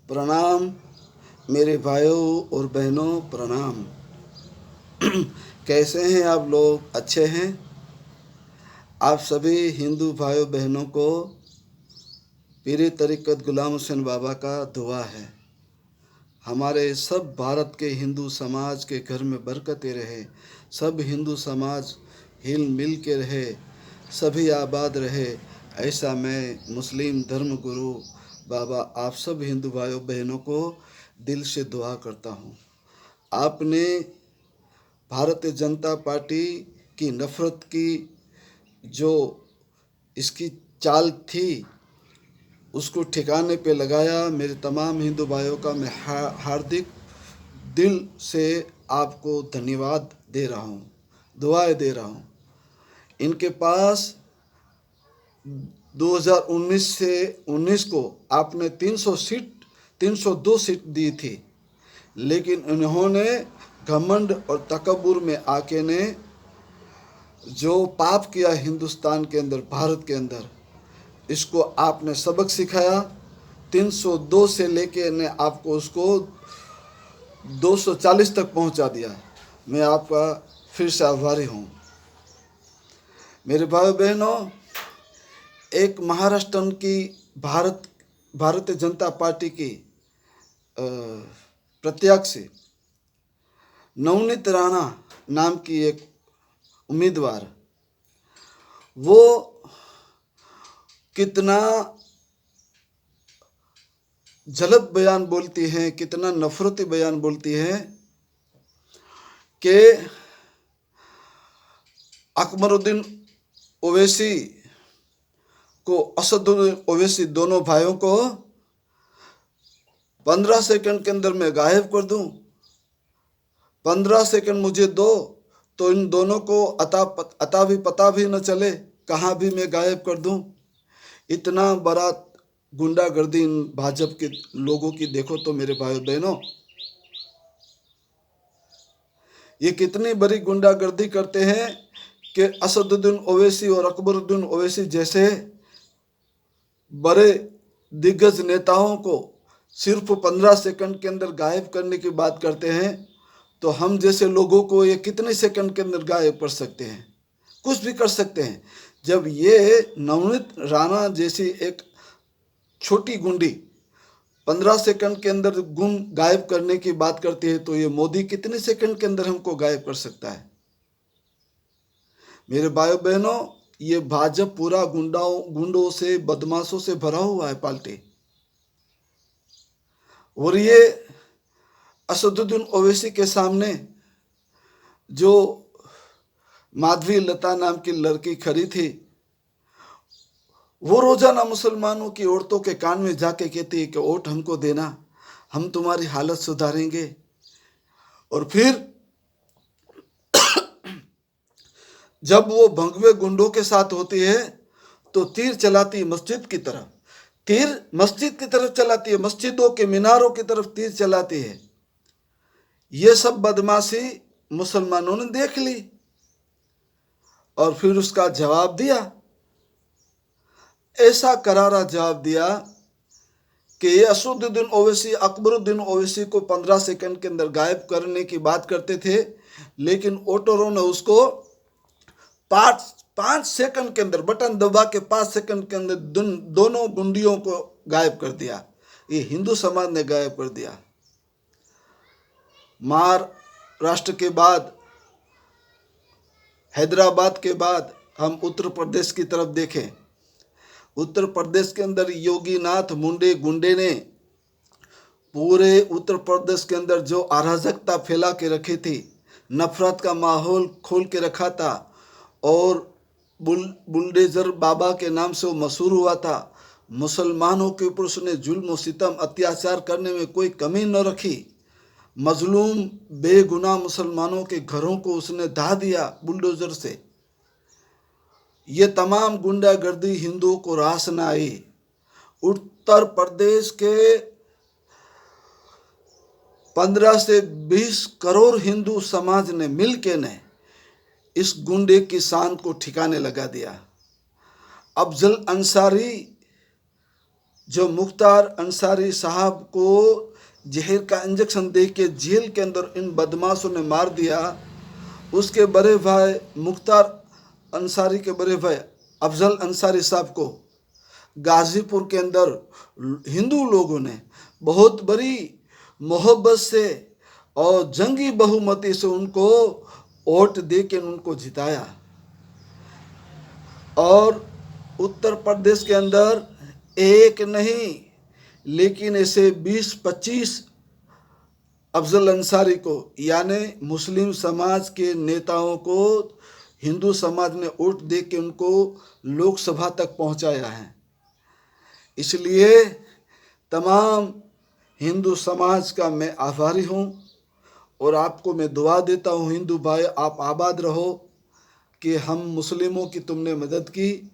प्रणाम मेरे भाइयों और बहनों, प्रणाम। कैसे हैं आप लोग? अच्छे हैं? आप सभी हिंदू भाइयों बहनों को पीरी तरीक़त गुलाम हुसैन बाबा का दुआ है। हमारे सब भारत के हिंदू समाज के घर में बरकतें रहे, सब हिंदू समाज हिल मिल के रहे, सभी आबाद रहे, ऐसा मैं मुस्लिम धर्म गुरु बाबा आप सब हिंदू भाइयों बहनों को दिल से दुआ करता हूँ। आपने भारतीय जनता पार्टी की नफ़रत की जो इसकी चाल थी उसको ठिकाने पे लगाया। मेरे तमाम हिंदू भाइयों का मैं हार्दिक दिल से आपको धन्यवाद दे रहा हूँ, दुआएं दे रहा हूँ। इनके पास 2019 से 19 को आपने 302 सीट दी थी, लेकिन इन्होंने घमंड और तकब्बुर में आके ने जो पाप किया हिंदुस्तान के अंदर, भारत के अंदर, इसको आपने सबक सिखाया। 302 से लेके ने आपको उसको 240 तक पहुंचा दिया। मैं आपका फिर से आभारी हूँ। मेरे भाई बहनों, एक महाराष्ट्र की भारतीय जनता पार्टी की प्रत्याशी नवनीत राणा नाम की एक उम्मीदवार, वो कितना जलद बयान बोलती हैं, कितना नफरती बयान बोलती हैं कि अकबरुद्दीन ओवैसी को, असदुद्दीन ओवैसी, दोनों भाइयों को 15 सेकंड के अंदर मैं गायब कर दूं। 15 सेकंड मुझे दो तो इन दोनों को अता भी पता भी न चले, कहाँ भी मैं गायब कर दूं। इतना बड़ा गुंडागर्दी इन भाजपा के लोगों की देखो तो मेरे भाइयों बहनों, ये कितनी बड़ी गुंडागर्दी करते हैं कि असदुद्दीन ओवैसी और अकबरुद्दीन ओवैसी जैसे बड़े दिग्गज नेताओं को सिर्फ 15 सेकंड के अंदर गायब करने की बात करते हैं, तो हम जैसे लोगों को ये कितने सेकंड के अंदर गायब कर सकते हैं? कुछ भी कर सकते हैं। जब ये नवनीत राणा जैसी एक छोटी गुंडी 15 सेकंड के अंदर गुम गायब करने की बात करती है, तो ये मोदी कितने सेकंड के अंदर हमको गायब कर सकता है? मेरे भाइयों बहनों, ये भाजपा पूरा गुंडों से, बदमाशों से भरा हुआ है पार्टी। और ये असदुद्दीन ओवैसी के सामने जो माधवी लता नाम की लड़की खड़ी थी, वो रोजाना मुसलमानों की औरतों के कान में जाके कहती है कि वोट हमको देना, हम तुम्हारी हालत सुधारेंगे। और फिर जब वो भगवे गुंडों के साथ होती है तो तीर चलाती है मस्जिद की तरफ, तीर मस्जिद की तरफ चलाती है, मस्जिदों के मीनारों की तरफ तीर चलाती है। ये सब बदमाशी मुसलमानों ने देख ली और फिर उसका जवाब दिया, ऐसा करारा जवाब दिया कि ये असदुद्दीन ओवैसी, अकबरुद्दीन ओवैसी को 15 सेकंड के अंदर गायब करने की बात करते थे, लेकिन वोटरों ने उसको 5 सेकंड के अंदर, बटन दबा के 5 सेकंड के अंदर दोनों गुंडियों को गायब कर दिया। ये हिंदू समाज ने गायब कर दिया। महाराष्ट्र के बाद, हैदराबाद के बाद हम उत्तर प्रदेश की तरफ देखें। उत्तर प्रदेश के अंदर योगीनाथ मुंडे गुंडे ने पूरे उत्तर प्रदेश के अंदर जो अराजकता फैला के रखी थी, नफरत का माहौल खोल के रखा था, और बुलडोजर बाबा के नाम से वो मशहूर हुआ था। मुसलमानों के ऊपर उसने जुल्म सितम अत्याचार करने में कोई कमी न रखी। मजलूम बेगुनाह मुसलमानों के घरों को उसने ढा दिया बुलडोजर से। ये तमाम गुंडागर्दी हिंदुओं को रास न आई। उत्तर प्रदेश के 15 से 20 करोड़ हिंदू समाज ने मिल के ने इस गुंडे की शान को ठिकाने लगा दिया। अफजल अंसारी, जो मुख्तार अंसारी साहब को जहर का इंजेक्शन दे के जेल के अंदर इन बदमाशों ने मार दिया, उसके बड़े भाई मुख्तार अंसारी के बड़े भाई अफजल अंसारी साहब को गाजीपुर के अंदर हिंदू लोगों ने बहुत बड़ी मोहब्बत से और जंगी बहुमती से उनको वोट दे के उनको जिताया। और उत्तर प्रदेश के अंदर एक नहीं लेकिन ऐसे 20-25 अफजल अंसारी को, यानी मुस्लिम समाज के नेताओं को हिंदू समाज ने वोट दे के उनको लोकसभा तक पहुंचाया है। इसलिए तमाम हिंदू समाज का मैं आभारी हूं और आपको मैं दुआ देता हूं हिंदू भाई, आप आबाद रहो कि हम मुस्लिमों की तुमने मदद की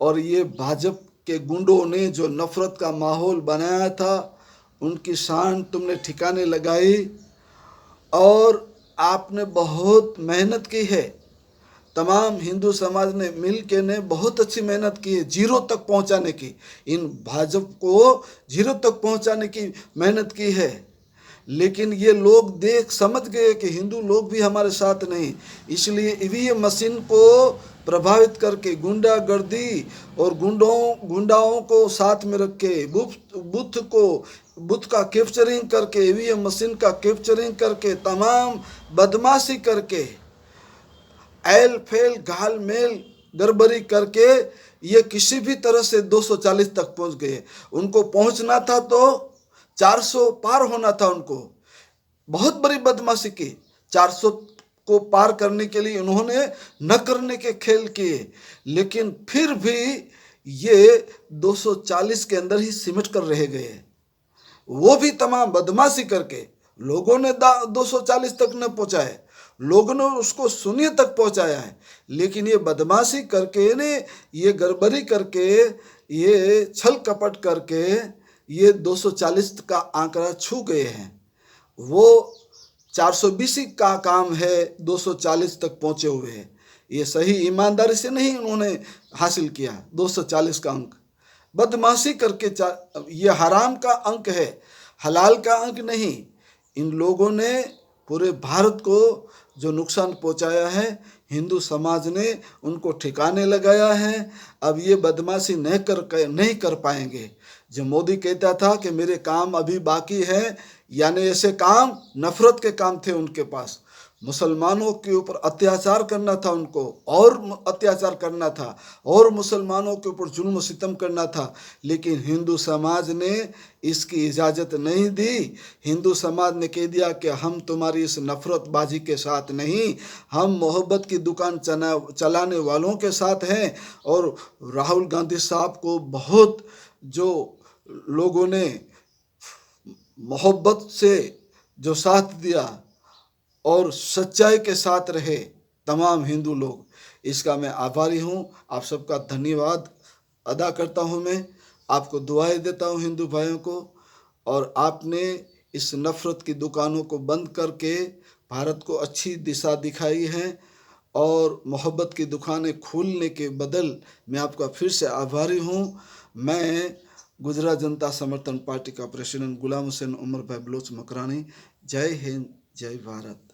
और ये भाजपा के गुंडों ने जो नफ़रत का माहौल बनाया था उनकी शान तुमने ठिकाने लगाई। और आपने बहुत मेहनत की है, तमाम हिंदू समाज ने मिल के ने बहुत अच्छी मेहनत की है जीरो तक पहुंचाने की, इन भाजपा को जीरो तक पहुंचाने की मेहनत की है। लेकिन ये लोग देख समझ गए कि हिंदू लोग भी हमारे साथ नहीं, इसलिए ईवीएम मशीन को प्रभावित करके गुंडागर्दी और गुंडाओं को साथ में रख के बूथ का कैप्चरिंग करके, ईवीएम मशीन का कैप्चरिंग करके, तमाम बदमाशी करके, ऐल फैल घाल मेल गड़बड़ी करके ये किसी भी तरह से 240 तक पहुंच गए। उनको पहुंचना था तो 400 पार होना था। उनको बहुत बड़ी बदमाशी की, 400 को पार करने के लिए उन्होंने न करने के खेल किए, लेकिन फिर भी ये 240 के अंदर ही सिमट कर रह गए। वो भी तमाम बदमाशी करके लोगों ने 240 तक न पहुंचाए, लोगों ने उसको शून्य तक पहुंचाया है, लेकिन ये बदमाशी करके ने, ये गड़बड़ी करके, ये छल कपट करके ये 240 का आंकड़ा छू गए हैं। वो 420 का काम है, 240 तक पहुंचे हुए हैं। ये सही ईमानदारी से नहीं उन्होंने हासिल किया 240 का अंक, बदमाशी करके। ये हराम का अंक है, हलाल का अंक नहीं। इन लोगों ने पूरे भारत को जो नुकसान पहुंचाया है, हिंदू समाज ने उनको ठिकाने लगाया है। अब ये बदमाशी नहीं कर पाएंगे। जो मोदी कहता था कि मेरे काम अभी बाकी है, यानी ऐसे काम नफरत के काम थे उनके पास। मुसलमानों के ऊपर अत्याचार करना था उनको, और अत्याचार करना था, और मुसलमानों के ऊपर जुल्म सितम करना था, लेकिन हिंदू समाज ने इसकी इजाज़त नहीं दी। हिंदू समाज ने कह दिया कि हम तुम्हारी इस नफरतबाजी के साथ नहीं, हम मोहब्बत की दुकान चलाने वालों के साथ हैं। और राहुल गांधी साहब को बहुत जो लोगों ने मोहब्बत से जो साथ दिया और सच्चाई के साथ रहे तमाम हिंदू लोग, इसका मैं आभारी हूँ। आप सबका धन्यवाद अदा करता हूँ। मैं आपको दुआएं देता हूँ हिंदू भाइयों को। और आपने इस नफ़रत की दुकानों को बंद करके भारत को अच्छी दिशा दिखाई है, और मोहब्बत की दुकानें खोलने के बदल मैं आपका फिर से आभारी हूँ। मैं गुजरात जनता समर्थन पार्टी का प्रेसिडेंट गुलाम हुसैन उमर भाई बलोच मकरानी। जय हिंद, जय भारत।